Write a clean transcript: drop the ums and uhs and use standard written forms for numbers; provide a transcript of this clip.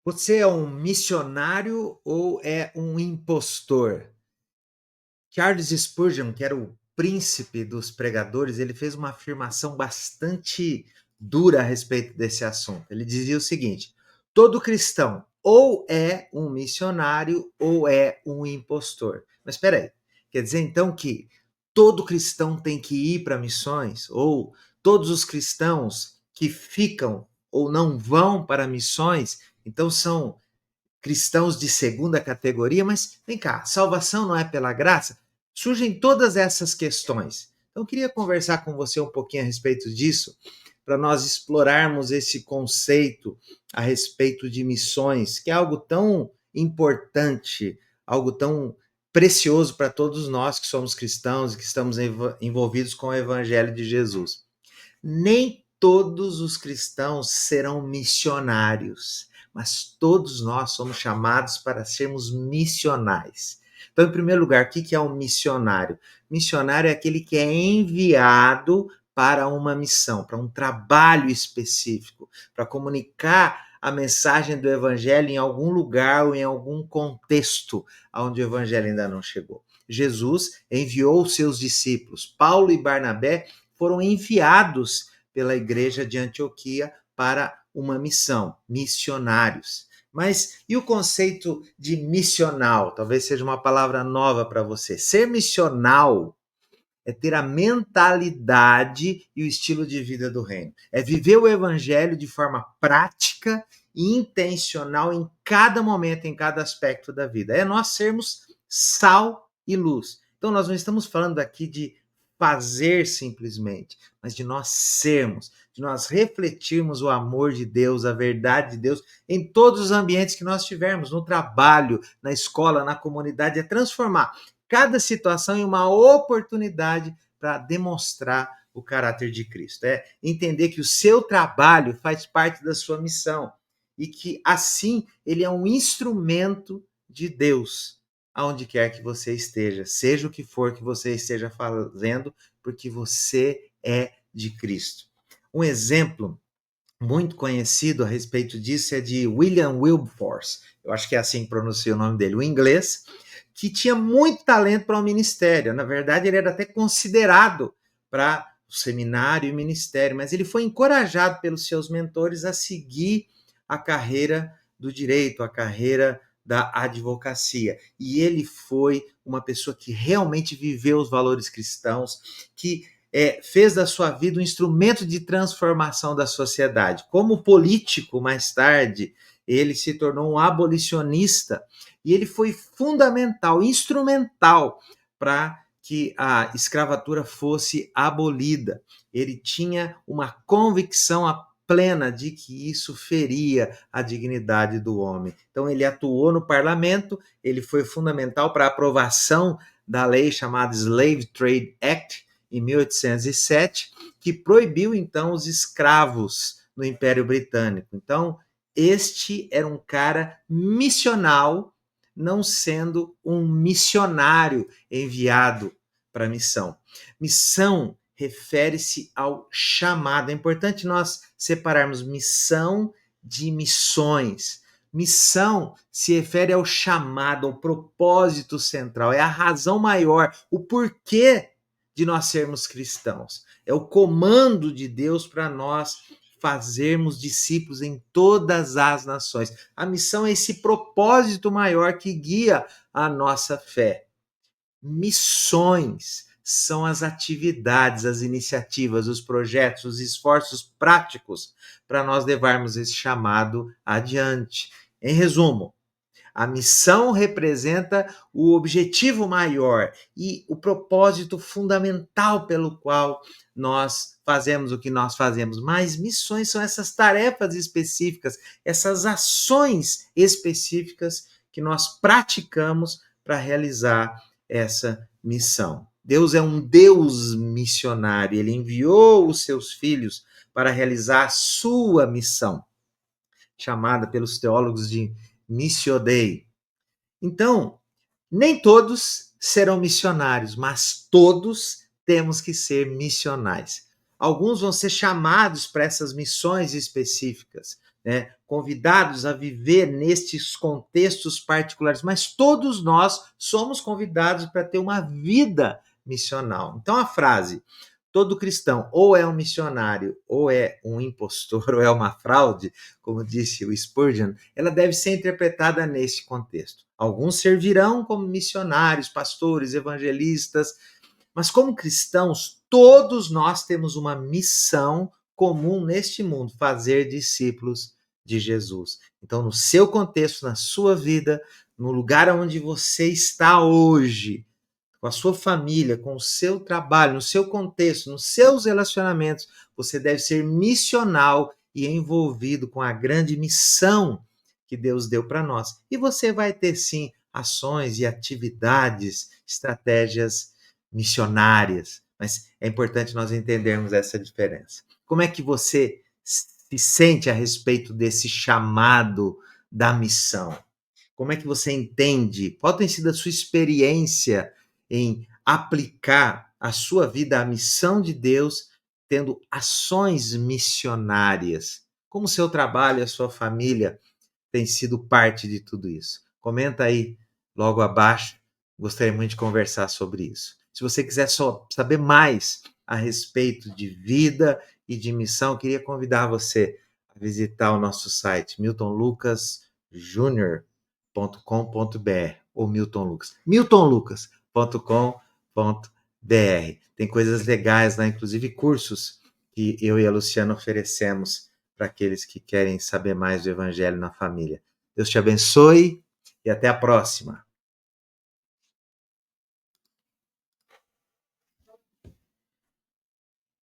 Você é um missionário ou é um impostor? Charles Spurgeon, que era o príncipe dos pregadores, ele fez uma afirmação bastante dura a respeito desse assunto. Ele dizia o seguinte: todo cristão ou é um missionário ou é um impostor. Mas espera aí, quer dizer então que todo cristão tem que ir para missões? Ou todos os cristãos que ficam ou não vão para missões, então são cristãos de segunda categoria? Mas vem cá, salvação não é pela graça? Surgem todas essas questões. Então, eu queria conversar com você um pouquinho a respeito disso, para nós explorarmos esse conceito a respeito de missões, que é algo tão importante, algo tão precioso para todos nós que somos cristãos e que estamos envolvidos com o Evangelho de Jesus. Nem todos os cristãos serão missionários, mas todos nós somos chamados para sermos missionais. Então, em primeiro lugar, o que é um missionário? Missionário é aquele que é enviado para uma missão, para um trabalho específico, para comunicar a mensagem do evangelho em algum lugar ou em algum contexto onde o evangelho ainda não chegou. Jesus enviou os seus discípulos. Paulo e Barnabé foram enviados pela igreja de Antioquia para uma missão, missionários. Mas e o conceito de missional? Talvez seja uma palavra nova para você. Ser missional é ter a mentalidade e o estilo de vida do reino. É viver o evangelho de forma prática e intencional em cada momento, em cada aspecto da vida. É nós sermos sal e luz. Então, nós não estamos falando aqui de fazer simplesmente, mas de nós sermos, de nós refletirmos o amor de Deus, a verdade de Deus em todos os ambientes que nós tivermos, no trabalho, na escola, na comunidade, é transformar cada situação em uma oportunidade para demonstrar o caráter de Cristo. É entender que o seu trabalho faz parte da sua missão e que, assim, ele é um instrumento de Deus, aonde quer que você esteja, seja o que for que você esteja fazendo, porque você é de Cristo. Um exemplo muito conhecido a respeito disso é de William Wilberforce, eu acho que é assim que pronuncia o nome dele, o inglês, que tinha muito talento para o ministério. Na verdade, ele era até considerado para o seminário e o ministério, mas ele foi encorajado pelos seus mentores a seguir a carreira do direito, a carreira da advocacia. E ele foi uma pessoa que realmente viveu os valores cristãos, que fez da sua vida um instrumento de transformação da sociedade. Como político, mais tarde, ele se tornou um abolicionista e ele foi fundamental, instrumental para que a escravatura fosse abolida. Ele tinha uma convicção plena de que isso feria a dignidade do homem. Então ele atuou no parlamento, ele foi fundamental para a aprovação da lei chamada Slave Trade Act em 1807, que proibiu então os escravos no Império Britânico. Então, este era um cara missional, não sendo um missionário enviado para a missão. Missão refere-se ao chamado. É importante nós separarmos missão de missões. Missão se refere ao chamado, ao propósito central, é a razão maior, o porquê de nós sermos cristãos. É o comando de Deus para nós fazermos discípulos em todas as nações. A missão é esse propósito maior que guia a nossa fé. Missões são as atividades, as iniciativas, os projetos, os esforços práticos para nós levarmos esse chamado adiante. Em resumo, a missão representa o objetivo maior e o propósito fundamental pelo qual nós fazemos o que nós fazemos. Mas missões são essas tarefas específicas, essas ações específicas que nós praticamos para realizar essa missão. Deus é um Deus missionário, ele enviou os seus filhos para realizar a sua missão, chamada pelos teólogos de Missio Dei. Então, nem todos serão missionários, mas todos temos que ser missionais. Alguns vão ser chamados para essas missões específicas, né, convidados a viver nestes contextos particulares, mas todos nós somos convidados para ter uma vida missional. Então a frase todo cristão ou é um missionário, ou é um impostor, ou é uma fraude, como disse o Spurgeon, ela deve ser interpretada nesse contexto. Alguns servirão como missionários, pastores, evangelistas, mas como cristãos, todos nós temos uma missão comum neste mundo, fazer discípulos de Jesus. Então, no seu contexto, na sua vida, no lugar onde você está hoje, com a sua família, com o seu trabalho, no seu contexto, nos seus relacionamentos, você deve ser missional e envolvido com a grande missão que Deus deu para nós. E você vai ter sim ações e atividades, estratégias missionárias, mas é importante nós entendermos essa diferença. Como é que você se sente a respeito desse chamado da missão? Como é que você entende? Qual tem sido a sua experiência em aplicar a sua vida à missão de Deus, tendo ações missionárias? Como o seu trabalho e a sua família tem sido parte de tudo isso? Comenta aí logo abaixo. Gostaria muito de conversar sobre isso. Se você quiser só saber mais a respeito de vida e de missão, queria convidar você a visitar o nosso site miltonlucasjr.com.br ou Milton Lucas. miltonlucas.com.br. Tem coisas legais lá, inclusive cursos que eu e a Luciana oferecemos para aqueles que querem saber mais do Evangelho na família. Deus te abençoe e até a próxima.